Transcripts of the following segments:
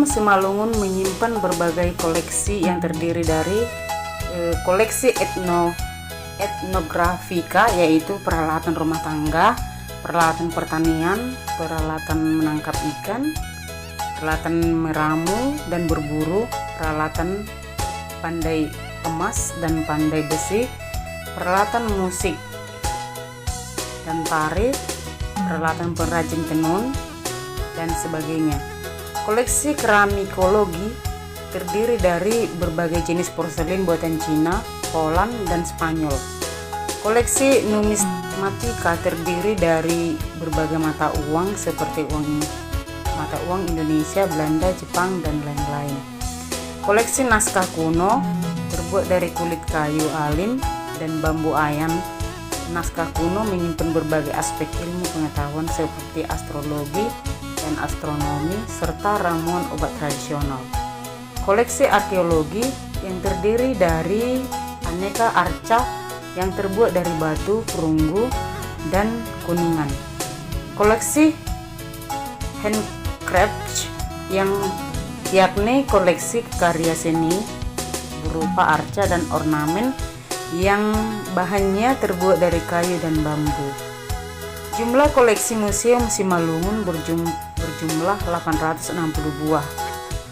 Museum Simalungun menyimpan berbagai koleksi yang terdiri dari koleksi etnografika, yaitu peralatan rumah tangga, peralatan pertanian, peralatan menangkap ikan, peralatan meramu dan berburu, peralatan pandai emas dan pandai besi, peralatan musik dan tari, peralatan pengrajin tenun, dan sebagainya. Koleksi keramikologi terdiri dari berbagai jenis porselin buatan Cina, Poland, dan Spanyol. Koleksi numismatika terdiri dari berbagai mata uang seperti mata uang Indonesia, Belanda, Jepang, dan lain-lain. Koleksi naskah kuno terbuat dari kulit kayu alim dan bambu ayan. Naskah kuno menyimpan berbagai aspek ilmu pengetahuan seperti astrologi dan astronomi serta ramuan obat tradisional. Koleksi arkeologi yang terdiri dari aneka arca yang terbuat dari batu, perunggu, dan kuningan. Koleksi handcraft yakni koleksi karya seni berupa arca dan ornamen yang bahannya terbuat dari kayu dan bambu. Jumlah koleksi Museum Simalungun berjumlah 860 buah,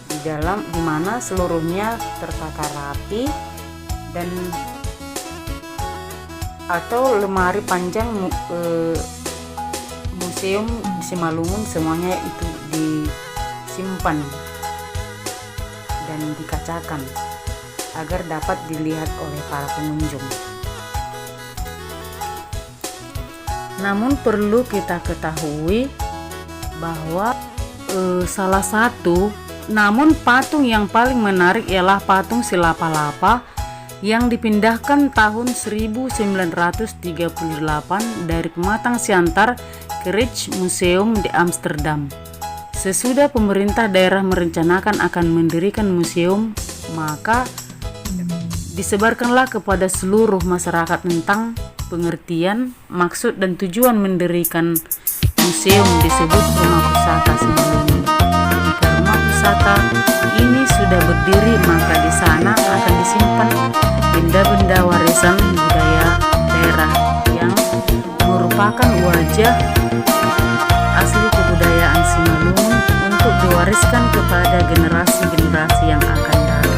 di mana seluruhnya tertata rapi dan atau lemari panjang Museum Simalungun semuanya itu disimpan dan dikacakan agar dapat dilihat oleh para pengunjung. Namun perlu kita ketahui bahwa namun patung yang paling menarik ialah patung Silapa-Lapa yang dipindahkan tahun 1938 dari Pematang Siantar ke Rijksmuseum di Amsterdam. Sesudah pemerintah daerah merencanakan akan mendirikan museum, maka disebarkanlah kepada seluruh masyarakat tentang pengertian, maksud, dan tujuan mendirikan museum disebut Rumah Pusaka Simalungun. Jika rumah pusaka ini sudah berdiri, maka di sana akan disimpan benda-benda warisan budaya daerah yang merupakan wajah asli kebudayaan Simalungun untuk diwariskan kepada generasi-generasi yang akan datang.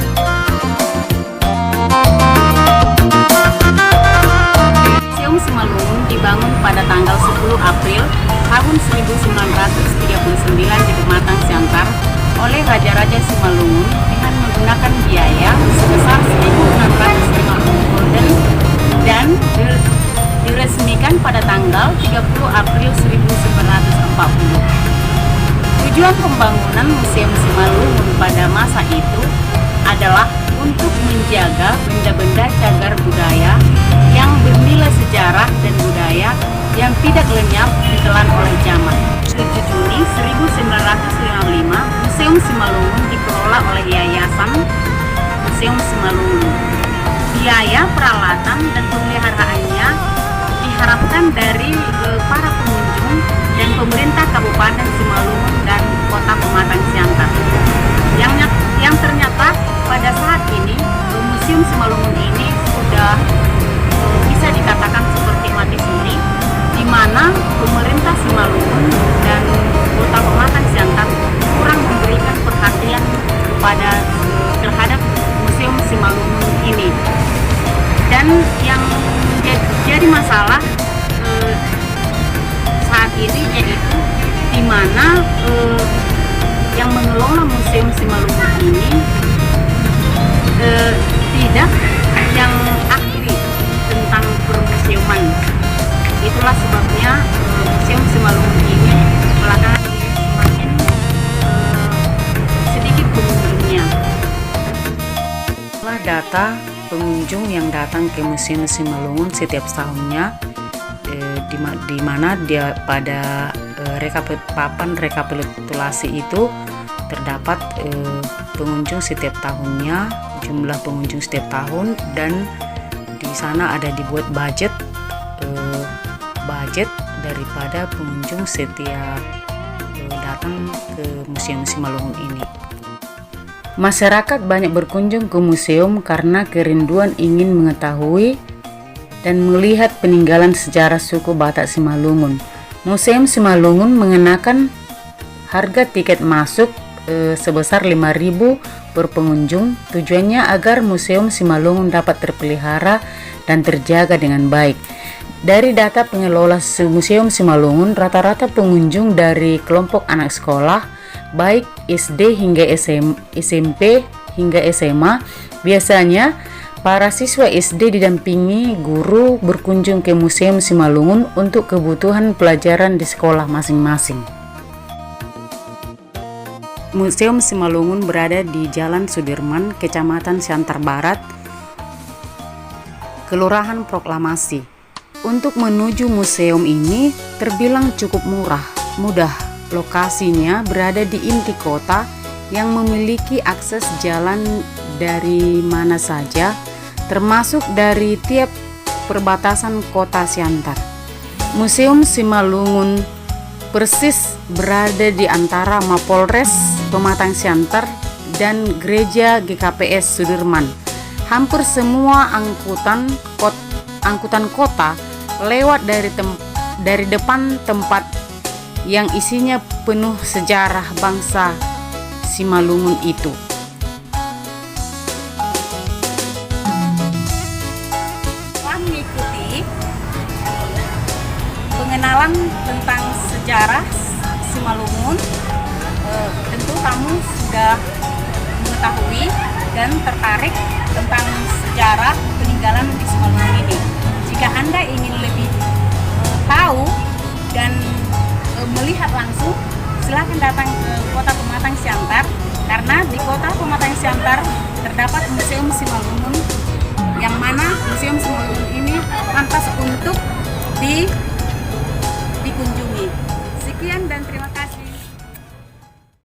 Museum Simalungun dibangun pada tanggal 10 April tahun 1939 di Pematang Siantar oleh Raja-Raja Simalungun dengan menggunakan biaya sebesar 1.650 gulden dan diresmikan pada tanggal 30 April 1940. Tujuan pembangunan Museum Simalungun pada masa itu adalah untuk menjaga benda-benda cagar budaya yang bernilai sejarah dan budaya yang tidak lenyap ditelan oleh zaman. 7 Juni 1955, Museum Simalungun dikelola oleh Yayasan Museum Simalungun. Biaya peralatan dan pemeliharaannya diharapkan dari para pengunjung dan pemerintah Kabupaten Simalungun dan Kota Pematang Siantar. Yang ternyata pada saat ini Museum Simalungun ini sudah bisa dikatakan seperti mati suri, di mana pemerintah Simalungun dan Kota Pematang Siantar kurang memberikan perhatian terhadap Museum Simalungun ini. Dan yang jadi masalah saat ini yaitu di mana yang mengelola Museum Simalungun ini tidak yang ahli tentang permuseuman. Itulah sebabnya Museum Simalungun ini belakangan ini semakin sedikit pengunjungnya. Setelah data pengunjung yang datang ke Museum Simalungun setiap tahunnya, di mana dia pada papan rekapitulasi itu terdapat pengunjung setiap tahunnya, jumlah pengunjung setiap tahun, dan di sana ada dibuat budget daripada pengunjung setiap datang ke Museum Simalungun ini. Masyarakat banyak berkunjung ke museum karena kerinduan ingin mengetahui dan melihat peninggalan sejarah suku Batak Simalungun. Museum Simalungun mengenakan harga tiket masuk sebesar 5.000 per pengunjung. Tujuannya agar Museum Simalungun dapat terpelihara dan terjaga dengan baik. Dari data pengelola Museum Simalungun, rata-rata pengunjung dari kelompok anak sekolah baik SD hingga SMP hingga SMA. Biasanya para siswa SD didampingi guru berkunjung ke Museum Simalungun untuk kebutuhan pelajaran di sekolah masing-masing. Museum Simalungun berada di Jalan Sudirman, Kecamatan Siantar Barat, Kelurahan Proklamasi. Untuk menuju museum ini terbilang cukup mudah. Lokasinya berada di inti kota yang memiliki akses jalan dari mana saja, termasuk dari tiap perbatasan kota Siantar. Museum Simalungun persis berada di antara Mapolres Pematang Siantar dan Gereja GKPS Sudirman. Hampir semua angkutan kota lewat dari depan tempat yang isinya penuh sejarah bangsa Simalungun itu. Setelah mengikuti pengenalan tentang sejarah Simalungun, tentu kamu sudah mengetahui dan tertarik tentang sejarah peninggalan di Simalungun ini. Jika Anda ingin lebih tahu dan melihat langsung, silakan datang ke Kota Pematang Siantar, karena di Kota Pematang Siantar terdapat Museum Simalungun, yang mana Museum Simalungun ini pantas untuk